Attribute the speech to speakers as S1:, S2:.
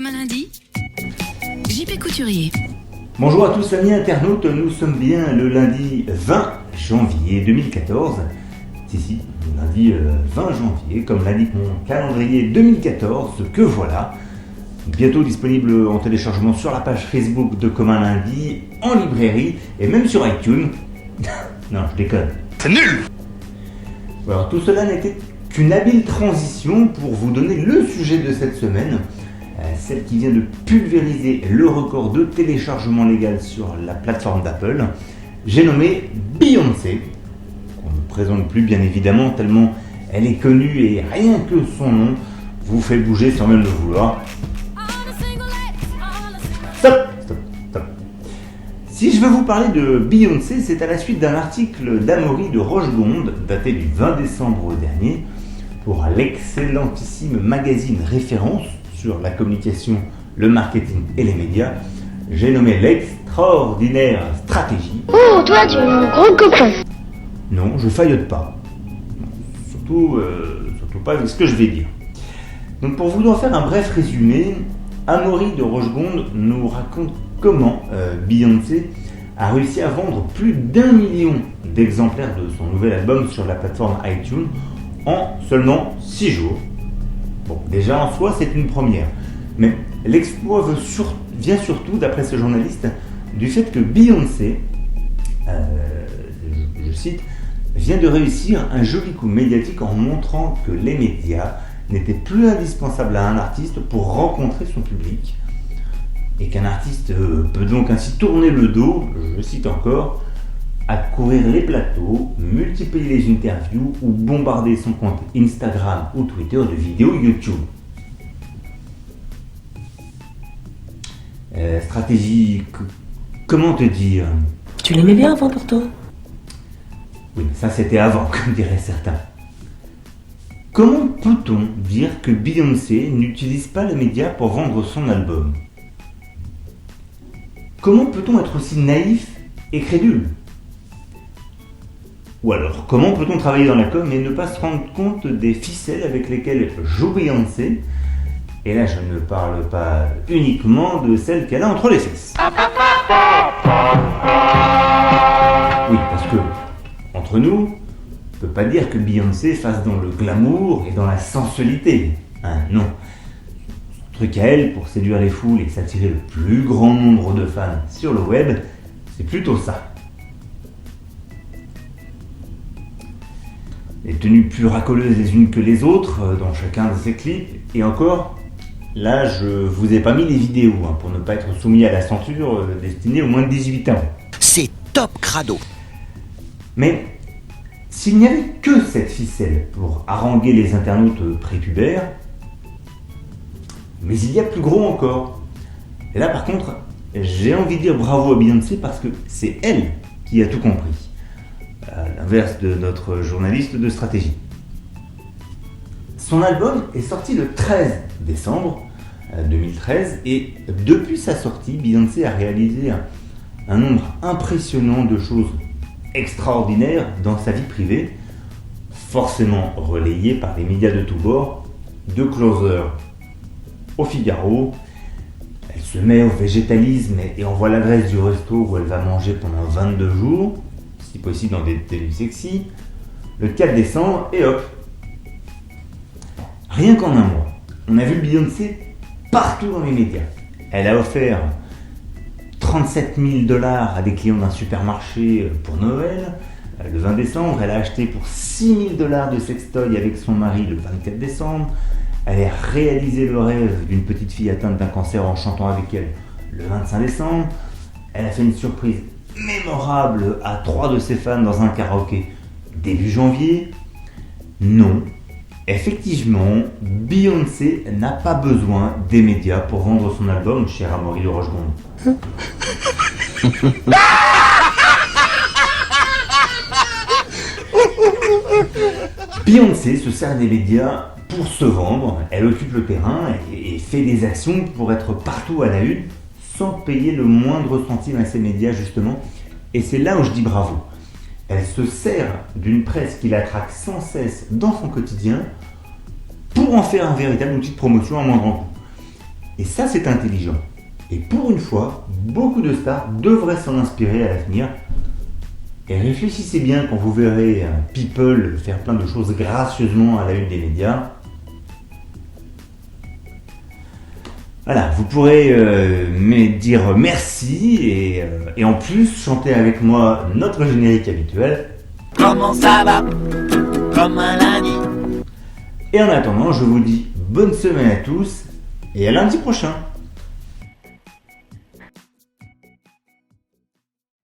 S1: Comme un lundi, JP Couturier.
S2: Bonjour à tous amis internautes, nous sommes bien le lundi 20 janvier 2014. Si, le lundi 20 janvier, comme l'indique mon calendrier 2014, que voilà. Bientôt disponible en téléchargement sur la page Facebook de Comme un lundi, en librairie et même sur iTunes. Non, je déconne.
S3: C'est nul!
S2: Alors tout cela n'était qu'une habile transition pour vous donner le sujet de cette semaine, celle qui vient de pulvériser le record de téléchargement légal sur la plateforme d'Apple. J'ai nommé Beyoncé, qu'on ne présente plus bien évidemment tellement elle est connue et rien que son nom vous fait bouger sans même le vouloir. Stop. Si je veux vous parler de Beyoncé, c'est à la suite d'un article d'Amaury de Rochegonde, daté du 20 décembre dernier, pour l'excellentissime magazine Référence sur la communication, le marketing et les médias. J'ai nommé l'extraordinaire stratégie.
S4: Oh, toi, tu es un gros copain.
S2: Non, je faillote pas. Surtout pas avec ce que je vais dire. Donc pour vous en faire un bref résumé, Amaury de Rochegonde nous raconte comment Beyoncé a réussi à vendre plus d'1 million d'exemplaires de son nouvel album sur la plateforme iTunes en seulement 6 jours. Bon, déjà en soi c'est une première, mais l'exploit vient surtout, d'après ce journaliste, du fait que Beyoncé, je cite, vient de réussir un joli coup médiatique en montrant que les médias n'étaient plus indispensables à un artiste pour rencontrer son public, et qu'un artiste peut donc ainsi tourner le dos, je cite encore, à courir les plateaux, multiplier les interviews ou bombarder son compte Instagram ou Twitter de vidéos YouTube. Stratégie, comment te dire?
S5: Tu l'aimais bien avant pourtant?
S2: Oui, mais ça c'était avant, comme diraient certains. Comment peut-on dire que Beyoncé n'utilise pas les médias pour vendre son album? Comment peut-on être aussi naïf et crédule? Ou alors, comment peut-on travailler dans la com et ne pas se rendre compte des ficelles avec lesquelles joue Beyoncé? Et là, je ne parle pas uniquement de celles qu'elle a entre les fesses. Oui, parce que, entre nous, on ne peut pas dire que Beyoncé fasse dans le glamour et dans la sensualité. Non. Son truc à elle, pour séduire les foules et s'attirer le plus grand nombre de fans sur le web, c'est plutôt ça. Les tenues plus racoleuses les unes que les autres dans chacun de ses clips, et encore, là je vous ai pas mis les vidéos pour ne pas être soumis à la censure destinée aux moins de 18 ans.
S3: C'est top crado!
S2: Mais s'il n'y avait que cette ficelle pour haranguer les internautes prépubères, mais il y a plus gros encore. Et là par contre, j'ai envie de dire bravo à Beyoncé parce que c'est elle qui a tout compris. À l'inverse de notre journaliste de stratégie. Son album est sorti le 13 décembre 2013 et depuis sa sortie, Beyoncé a réalisé un nombre impressionnant de choses extraordinaires dans sa vie privée, forcément relayées par les médias de tous bords, de Closer au Figaro. Elle se met au végétalisme et envoie l'adresse du resto où elle va manger pendant 22 jours, si possible dans des tenues sexy, le 4 décembre, et hop. Rien qu'en un mois, on a vu Beyoncé partout dans les médias. Elle a offert 37 000 $ à des clients d'un supermarché pour Noël. Le 20 décembre, elle a acheté pour 6 000 $ de sextoy avec son mari le 24 décembre. Elle a réalisé le rêve d'une petite fille atteinte d'un cancer en chantant avec elle le 25 décembre. Elle a fait une surprise mémorable à 3 de ses fans dans un karaoké début janvier. Non, effectivement, Beyoncé n'a pas besoin des médias pour vendre son album, cher Amaury de Rochegonde. Beyoncé se sert des médias pour se vendre, elle occupe le terrain et fait des actions pour être partout à la une, sans payer le moindre centime à ces médias justement, et c'est là où je dis bravo. Elle se sert d'une presse qui la traque sans cesse dans son quotidien pour en faire un véritable outil de promotion à moindre coût. Et ça, c'est intelligent. Et pour une fois, beaucoup de stars devraient s'en inspirer à l'avenir. Et réfléchissez bien quand vous verrez un people faire plein de choses gracieusement à la une des médias. Voilà, vous pourrez me dire merci et en plus chanter avec moi notre générique habituel.
S3: Comment ça va? Comme un lundi.
S2: Et en attendant, je vous dis bonne semaine à tous et à lundi prochain.